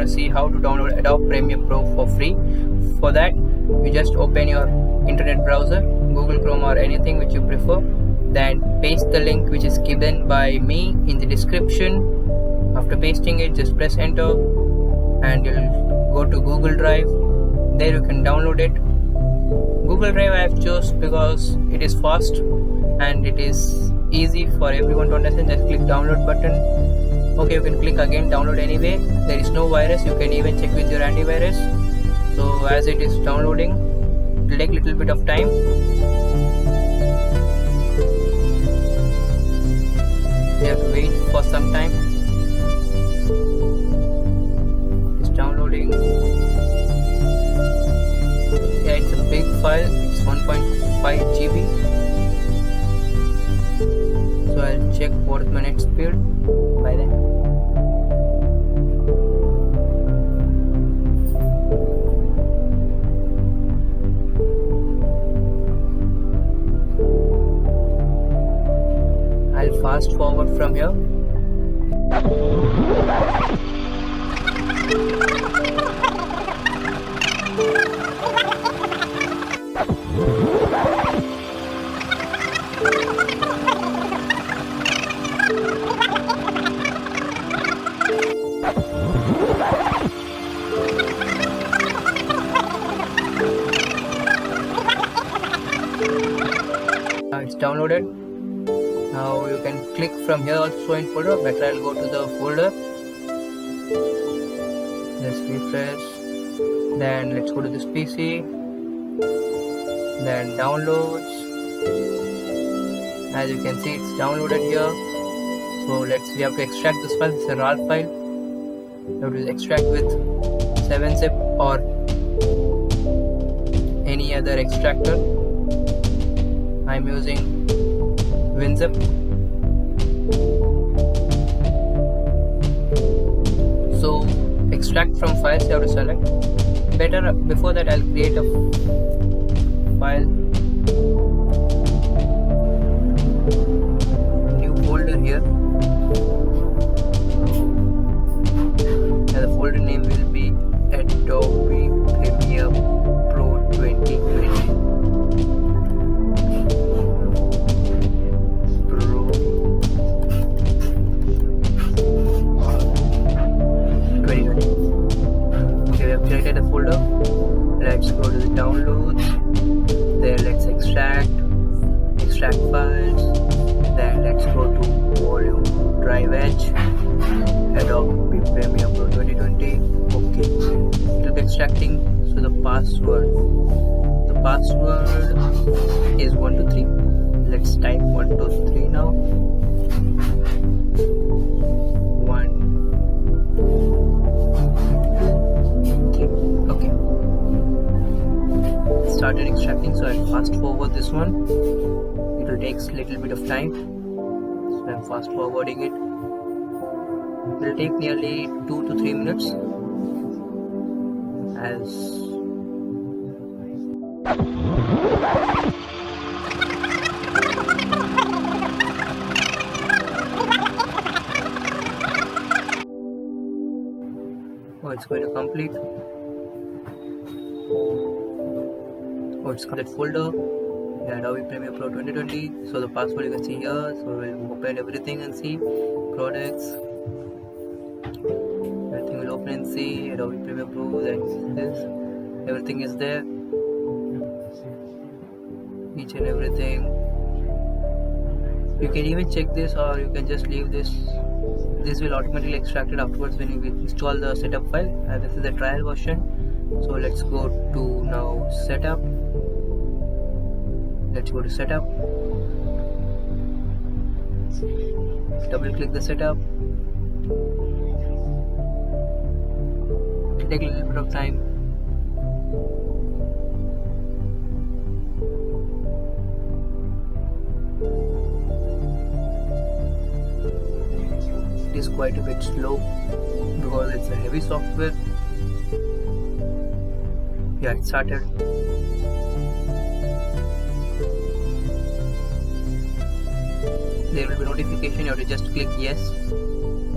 want to see how to download Adobe Premiere Pro for free. For that, you just open your internet browser, Google Chrome or anything which you prefer, then paste the link which is given by me in the description. After pasting it, just press enter and you'll go to Google Drive. There you can download it. Google Drive I have chose because it is fast and it is easy for everyone to understand. Just click download button. Okay, you can click again download anyway. There is no virus. You can even check with your antivirus. So as it is downloading, it will take a little bit of time. You have to wait for some time. It's downloading. Yeah, it's a big file. It's 1.5 GB. So I'll check what is my net speed by then. I'll fast forward from here. It's downloaded. Now you can click from here also in folder. Better I'll go to the folder. Let's refresh. Then let's go to this PC. Then downloads. As you can see, it's downloaded here. So we have to extract this file. It's a RAR file. You have to extract with 7-zip or any other extractor. I'm using WinZip. So extract from files you have to select. Better before that I'll create a file, new folder here, and the folder name will be Adobe Premiere Pro 2020. Created a folder. Let's go to the downloads. There let's extract files. Then let's go to volume drive edge, Adobe Premiere Pro 2020. Okay, it will be extracting. So the password is 123. Let's type 123 now. 1. Started extracting, so I'll fast forward this one. It will take a little bit of time, so I'm fast forwarding it. It will take nearly 2 to 3 minutes. It's going to complete. It's got that folder, the Adobe Premiere Pro 2020. So the password you can see here. So we'll open everything and see products. Everything will open and see Adobe Premiere Pro. Then this, everything is there. Each and everything. You can even check this, or you can just leave this. This will automatically extract it afterwards when you install the setup file. This is the trial version. So let's go to now setup. Let's go to setup. Double click the setup. Take a little bit of time. It is quite a bit slow because it's a heavy software. Yeah, it started. There will be notification. You have to just click yes.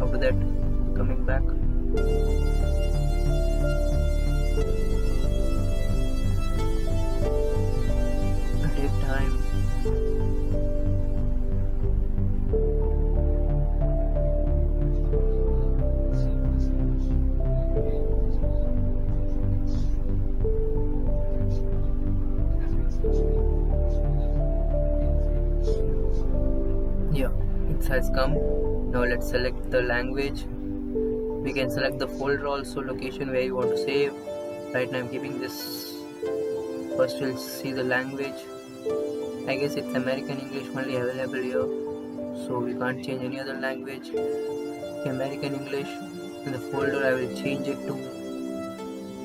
After that, coming back. time. Yeah, it has come. Now let's select the language. We can select the folder also, location where you want to save. Right now I'm keeping this. First we'll see the language. I guess it's American English only available here, so we can't change any other language. American English. In the folder I will change it to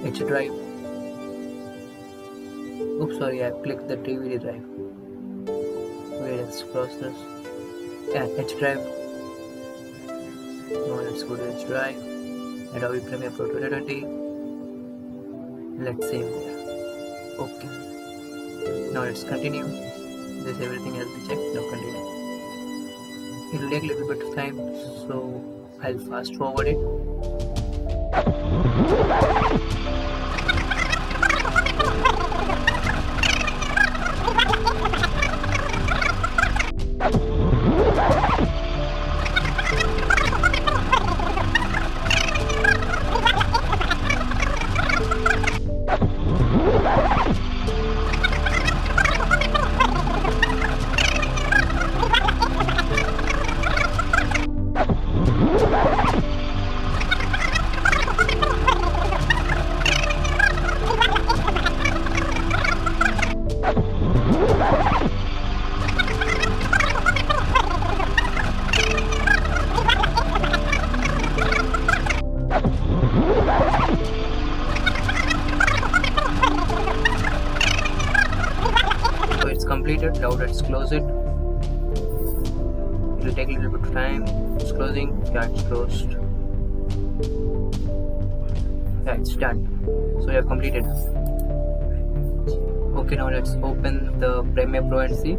H drive. Oops, sorry, I clicked the DVD drive. Wait, let's cross this. Yeah, H drive. Now let's go to H drive. Adobe Premiere Pro 2020. Let's save there. Okay. Now let's continue. This everything has been checked. Now continue. It will take a little bit of time, so I'll fast forward it. So it's completed. Now let's close it. It will take a little bit of time. It's closing. Yeah, it's closed. Yeah, it's done. So you have completed. Okay, now let's open the Premiere Pro and see.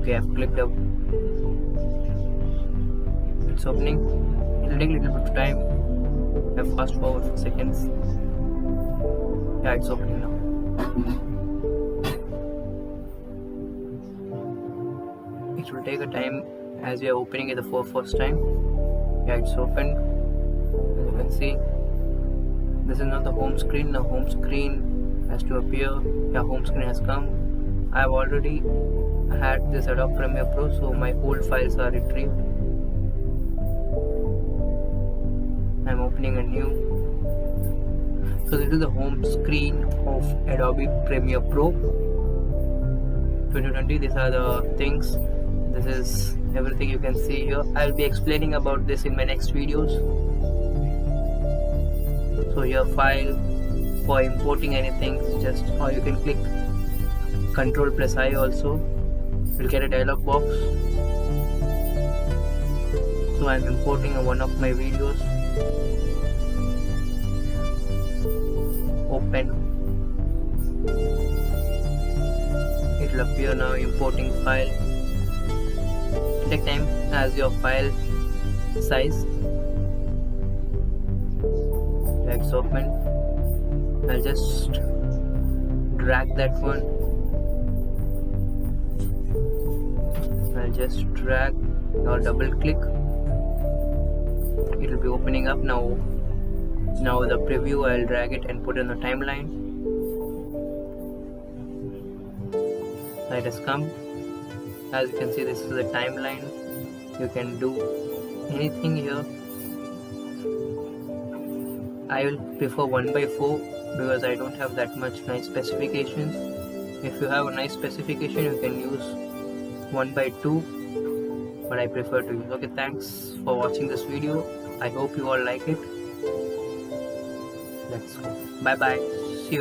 Okay, I've clicked up. It's opening. It will take a little bit of time. I fast forward for seconds. Yeah, it's opening now. It will take a time as we are opening it for the first time. Yeah, it's opened. As you can see, this is not the home screen. The home screen has to appear. Yeah, home screen has come. I've already had this Adobe Premiere Pro, so my old files are retrieved. I'm opening a new. So this is the home screen of Adobe Premiere Pro 2020. These are the things. This is everything you can see here. I'll be explaining about this in my next videos. So your file for importing anything, just or you can click Ctrl+I also. You'll get a dialog box. So I'm importing one of my videos. Open. It will appear now. Importing file. Take time as your file size. Let's open. I'll just drag that one. I'll just drag or double click. It will be opening up now. Now the preview, I'll drag it and put in the timeline. It has come. As you can see, this is the timeline. You can do anything here. I will prefer 1:4 because I don't have that much nice specifications. If you have a nice specification, you can use 1:2, but I prefer to use. Okay, thanks for watching this video. I hope you all like it. Let's go. Bye bye. See you in the